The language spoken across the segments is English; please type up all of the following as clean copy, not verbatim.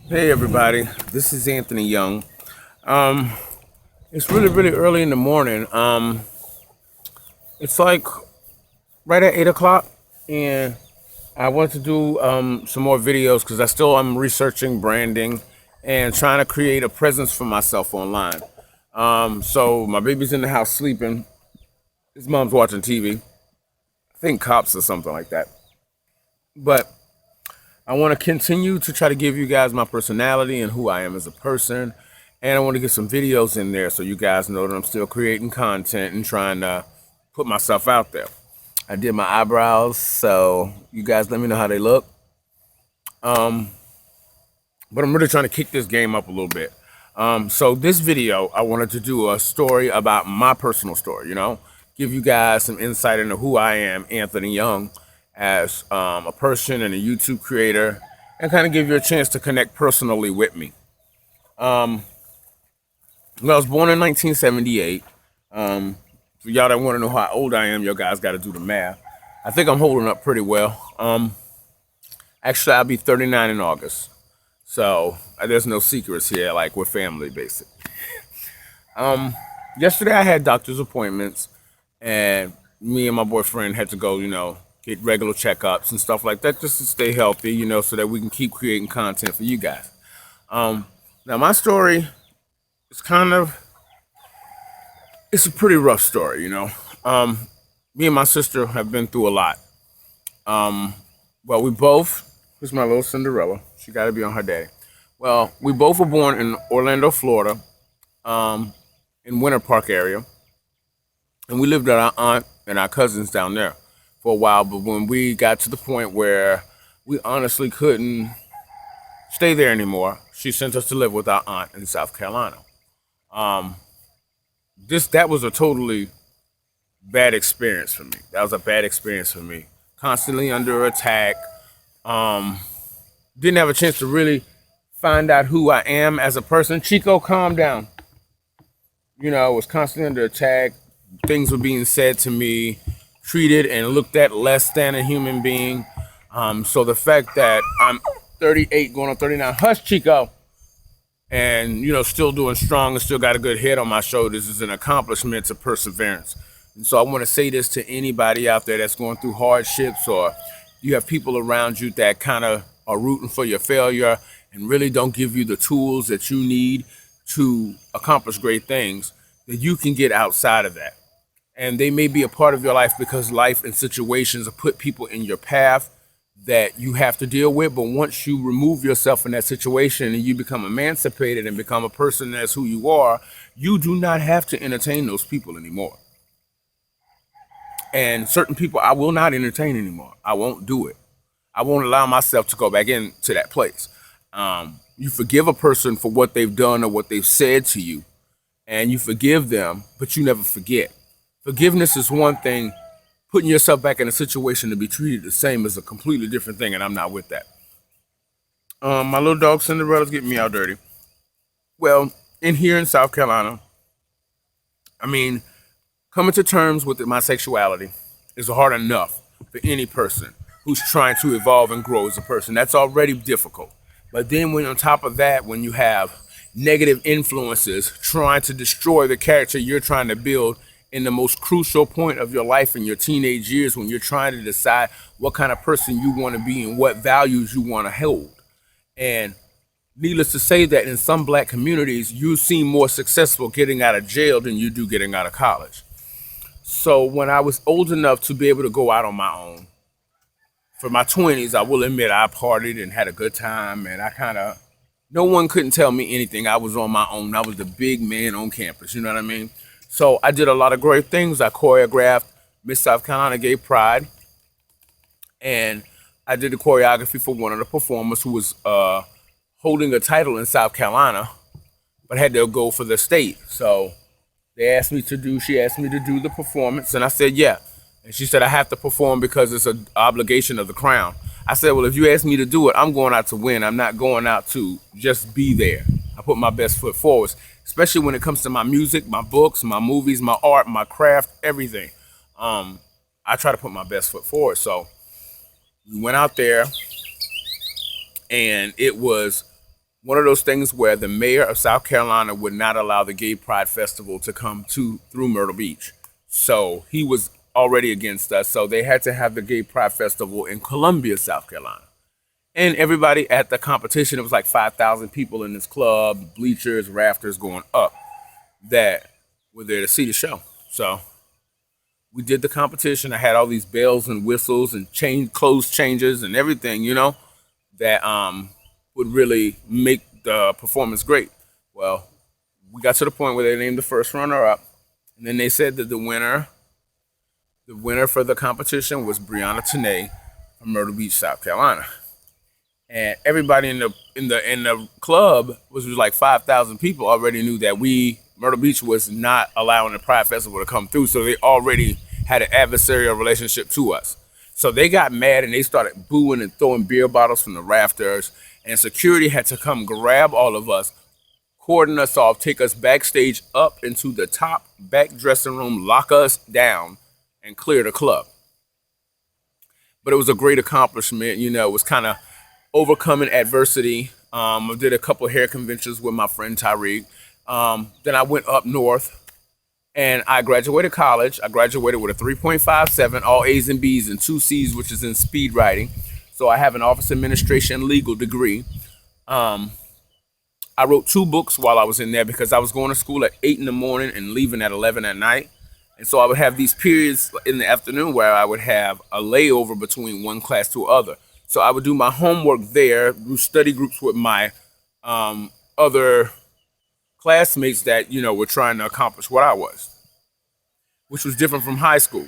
Hey everybody, this is Anthony Young. Um, it's really early in the morning. It's like right at 8 o'clock, and I want to do some more videos because I'm researching branding and trying to create a presence for myself online. So my baby's in the house sleeping. His mom's watching TV. I think Cops or something like that. But I want to continue to try to give you guys my personality and who I am as a person. And I want to get some videos in there so you guys know that I'm still creating content and trying to put myself out there. I did my eyebrows, so you guys let me know how they look. But I'm really trying to kick this game up a little bit. So this video, I wanted to do a story about my personal story, give you guys some insight into who I am, Anthony Young, as a person and a YouTube creator, and kind of give you a chance to connect personally with me. Well, I was born in 1978. For y'all that want to know how old I am, you guys got to do the math. I think I'm holding up pretty well. Actually, I'll be 39 in August. So there's no secrets here, like we're family, basically. Yesterday I had doctor's appointments, and me and my boyfriend had to go, get regular checkups and stuff like that just to stay healthy, so that we can keep creating content for you guys. Now my story is it's a pretty rough story, Me and my sister have been through a lot. Well, here's my little Cinderella. She got to be on her daddy. Well, we both were born in Orlando, Florida, in Winter Park area. And we lived with our aunt and our cousins down there for a while. But when we got to the point where we honestly couldn't stay there anymore, she sent us to live with our aunt in South Carolina. That was a totally bad experience for me. That was a bad experience for me. Constantly under attack. Didn't have a chance to really find out who I am as a person. Chico, calm down. Was constantly under attack. Things were being said to me, treated and looked at less than a human being. So the fact that I'm 38 going on 39, hush Chico, and still doing strong and still got a good head on my shoulders is an accomplishment to perseverance. And so I want to say this to anybody out there that's going through hardships, or you have people around you that kind of are rooting for your failure and really don't give you the tools that you need to accomplish great things, that you can get outside of that. And they may be a part of your life because life and situations have put people in your path that you have to deal with. But once you remove yourself from that situation and you become emancipated and become a person that's who you are, you do not have to entertain those people anymore. And certain people I will not entertain anymore. I won't do it. I won't allow myself to go back into that place. You forgive a person for what they've done or what they've said to you, and you forgive them, but you never forget. Forgiveness is one thing. Putting yourself back in a situation to be treated the same is a completely different thing, and I'm not with that. My little dog Cinderella's getting me out dirty. Well, here in South Carolina, I mean, coming to terms with my sexuality is hard enough for any person who's trying to evolve and grow as a person. That's already difficult. But then when on top of that, when you have negative influences trying to destroy the character you're trying to build in the most crucial point of your life in your teenage years, when you're trying to decide what kind of person you want to be and what values you want to hold. And needless to say that in some black communities, you seem more successful getting out of jail than you do getting out of college. So when I was old enough to be able to go out on my own, for my 20s, I will admit I partied and had a good time, and no one couldn't tell me anything. I was on my own. I was the big man on campus, you know what I mean? So I did a lot of great things. I choreographed Miss South Carolina Gay Pride, and I did the choreography for one of the performers who was holding a title in South Carolina, but had to go for the state. So she asked me to do the performance, and I said, yeah. And she said, I have to perform because it's an obligation of the crown. I said, well, if you ask me to do it, I'm going out to win. I'm not going out to just be there. I put my best foot forward, especially when it comes to my music, my books, my movies, my art, my craft, everything. I try to put my best foot forward. So we went out there, and it was one of those things where the mayor of South Carolina would not allow the Gay Pride Festival to come to through Myrtle Beach. So he was already against us. So they had to have the Gay Pride Festival in Columbia, South Carolina. And everybody at the competition, it was like 5,000 people in this club, bleachers, rafters going up, that were there to see the show. So we did the competition. I had all these bells and whistles and clothes changes and everything, that would really make the performance great. Well, we got to the point where they named the first runner up, and then they said that the winner for the competition was Brianna Tenay from Myrtle Beach, South Carolina. And everybody in the club, which was like 5,000 people, already knew that Myrtle Beach was not allowing the Pride Festival to come through, so they already had an adversarial relationship to us. So they got mad and they started booing and throwing beer bottles from the rafters, and security had to come grab all of us, cordon us off, take us backstage up into the top back dressing room, lock us down, and clear the club. But it was a great accomplishment. It was kind of overcoming adversity. I did a couple of hair conventions with my friend Tyreek. Then I went up north and I graduated college. I graduated with a 3.57, all A's and B's, and 2 C's, which is in speed writing. So I have an office administration legal degree. I wrote 2 books while I was in there because I was going to school at 8 in the morning and leaving at 11 at night. And so I would have these periods in the afternoon where I would have a layover between one class to other. So I would do my homework there, do study groups with my other classmates that, were trying to accomplish what I was, which was different from high school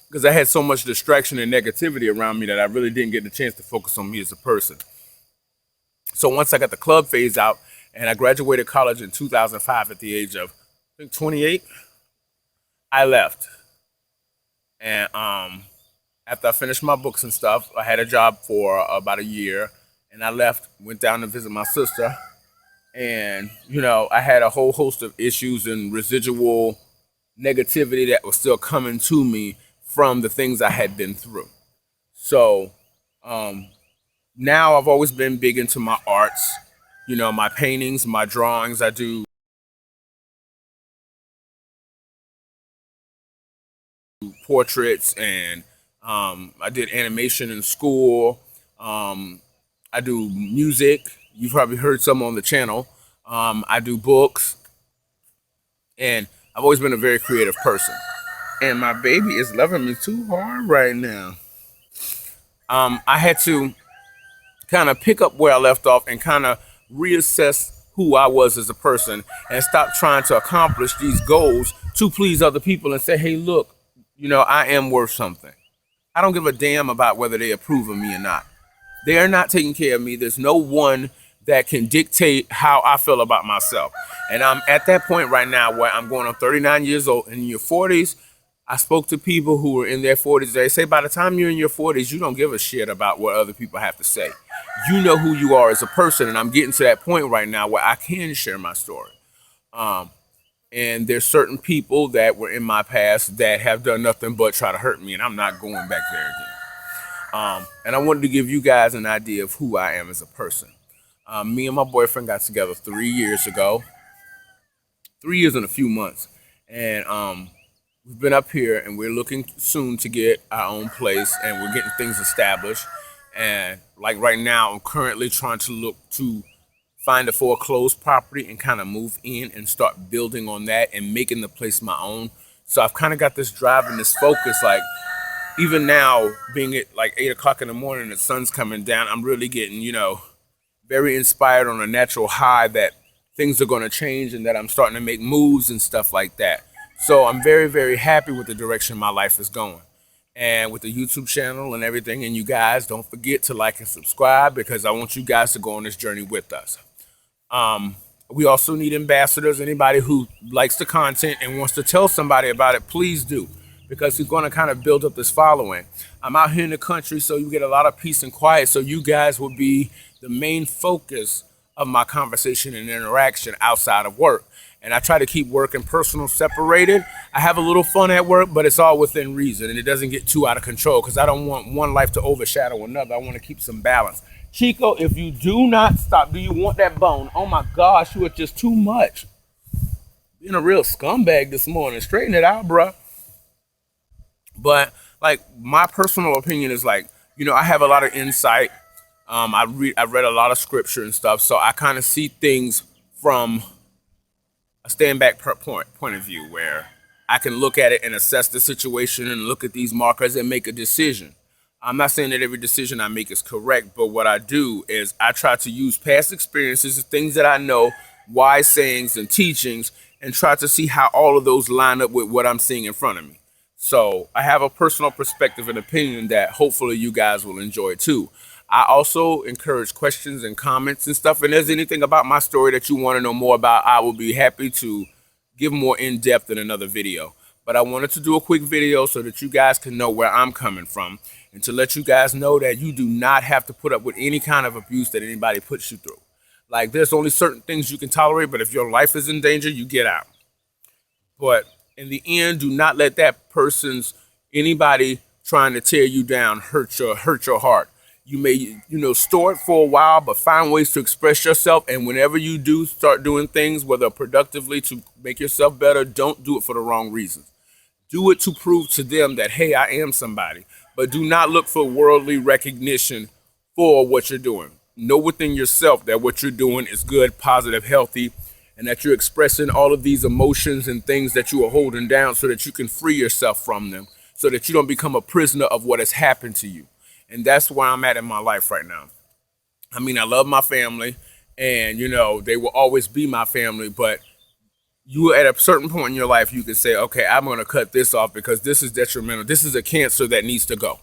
because I had so much distraction and negativity around me that I really didn't get the chance to focus on me as a person. So once I got the club phase out and I graduated college in 2005 at the age of, I think, 28, I left. And after I finished my books and stuff, I had a job for about a year, and I left, went down to visit my sister. And, I had a whole host of issues and residual negativity that was still coming to me from the things I had been through. So now I've always been big into my arts, my paintings, my drawings. I do portraits, and I did animation in school. I do music. You've probably heard some on the channel. I do books, and I've always been a very creative person. And my baby is loving me too hard right now. I had to kind of pick up where I left off and kind of reassess who I was as a person and stop trying to accomplish these goals to please other people and say, hey, look, I am worth something. I don't give a damn about whether they approve of me or not. They are not taking care of me. There's no one that can dictate how I feel about myself. And I'm at that point right now where I'm going on 39 years old. In your 40s, I spoke to people who were in their 40s. They say by the time you're in your 40s, you don't give a shit about what other people have to say. You know who you are as a person. And I'm getting to that point right now where I can share my story. And there's certain people that were in my past that have done nothing but try to hurt me. And I'm not going back there again. And I wanted to give you guys an idea of who I am as a person. Me and my boyfriend got together 3 years ago. 3 years and a few months. And we've been up here and we're looking soon to get our own place and we're getting things established. And like right now, I'm currently trying to look to find a foreclosed property and kind of move in and start building on that and making the place my own. So I've kind of got this drive and this focus, like even now being at like 8 o'clock in the morning, the sun's coming down, I'm really getting, very inspired on a natural high that things are going to change and that I'm starting to make moves and stuff like that. So I'm very, very happy with the direction my life is going. And with the YouTube channel and everything, and you guys don't forget to like and subscribe because I want you guys to go on this journey with us. We also need ambassadors. Anybody who likes the content and wants to tell somebody about it, please do, because we're going to kind of build up this following. I'm out here in the country, so you get a lot of peace and quiet. So you guys will be the main focus of my conversation and interaction outside of work. And I try to keep work and personal separated. I have a little fun at work, but it's all within reason, and it doesn't get too out of control because I don't want one life to overshadow another. I want to keep some balance. Chico, if you do not stop, do you want that bone? Oh my gosh, you are just too much. Being a real scumbag this morning. Straighten it out, bruh. But like my personal opinion is like, I have a lot of insight. I read a lot of scripture and stuff, so I kind of see things from a stand back point of view where I can look at it and assess the situation and look at these markers and make a decision. I'm not saying that every decision I make is correct, but what I do is I try to use past experiences, things that I know, wise sayings and teachings, and try to see how all of those line up with what I'm seeing in front of me. So I have a personal perspective and opinion that hopefully you guys will enjoy too. I also encourage questions and comments and stuff. And if there's anything about my story that you want to know more about, I will be happy to give more in depth in another video. But I wanted to do a quick video so that you guys can know where I'm coming from and to let you guys know that you do not have to put up with any kind of abuse that anybody puts you through. Like there's only certain things you can tolerate, but if your life is in danger, you get out. But in the end, do not let anybody trying to tear you down hurt your heart. You may, store it for a while, but find ways to express yourself. And whenever you do start doing things, whether productively to make yourself better, don't do it for the wrong reasons. Do it to prove to them that, hey, I am somebody. But do not look for worldly recognition for what you're doing. Know within yourself that what you're doing is good, positive, healthy, and that you're expressing all of these emotions and things that you are holding down so that you can free yourself from them, so that you don't become a prisoner of what has happened to you. And that's where I'm at in my life right now. I mean, I love my family and, they will always be my family. But you at a certain point in your life, you can say, okay, I'm going to cut this off because this is detrimental. This is a cancer that needs to go.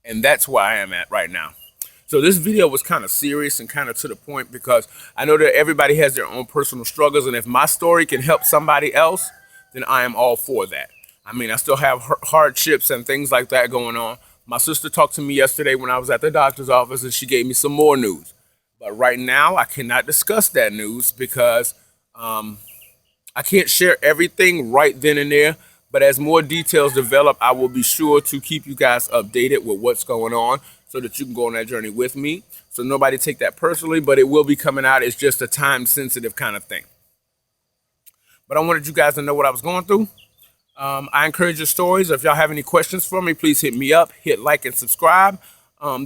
And that's where I am at right now. So this video was kind of serious and kind of to the point because I know that everybody has their own personal struggles. And if my story can help somebody else, then I am all for that. I mean, I still have hardships and things like that going on. My sister talked to me yesterday when I was at the doctor's office and she gave me some more news. But right now, I cannot discuss that news because I can't share everything right then and there. But as more details develop, I will be sure to keep you guys updated with what's going on so that you can go on that journey with me. So nobody take that personally, but it will be coming out. It's just a time-sensitive kind of thing. But I wanted you guys to know what I was going through. I encourage your stories. If y'all have any questions for me, please hit me up, hit like and subscribe.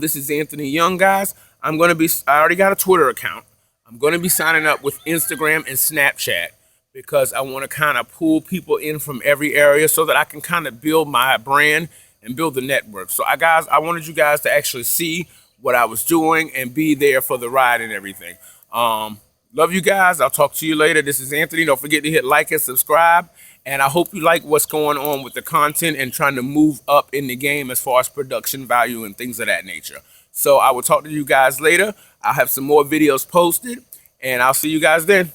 This is Anthony Young, guys. I already got a Twitter account. I'm going to be signing up with Instagram and Snapchat because I want to kind of pull people in from every area so that I can kind of build my brand and build the network. So I wanted you guys to actually see what I was doing and be there for the ride and everything. Love you guys. I'll talk to you later. This is Anthony. Don't forget to hit like and subscribe. And I hope you like what's going on with the content and trying to move up in the game as far as production value and things of that nature. So I will talk to you guys later. I'll have some more videos posted and I'll see you guys then.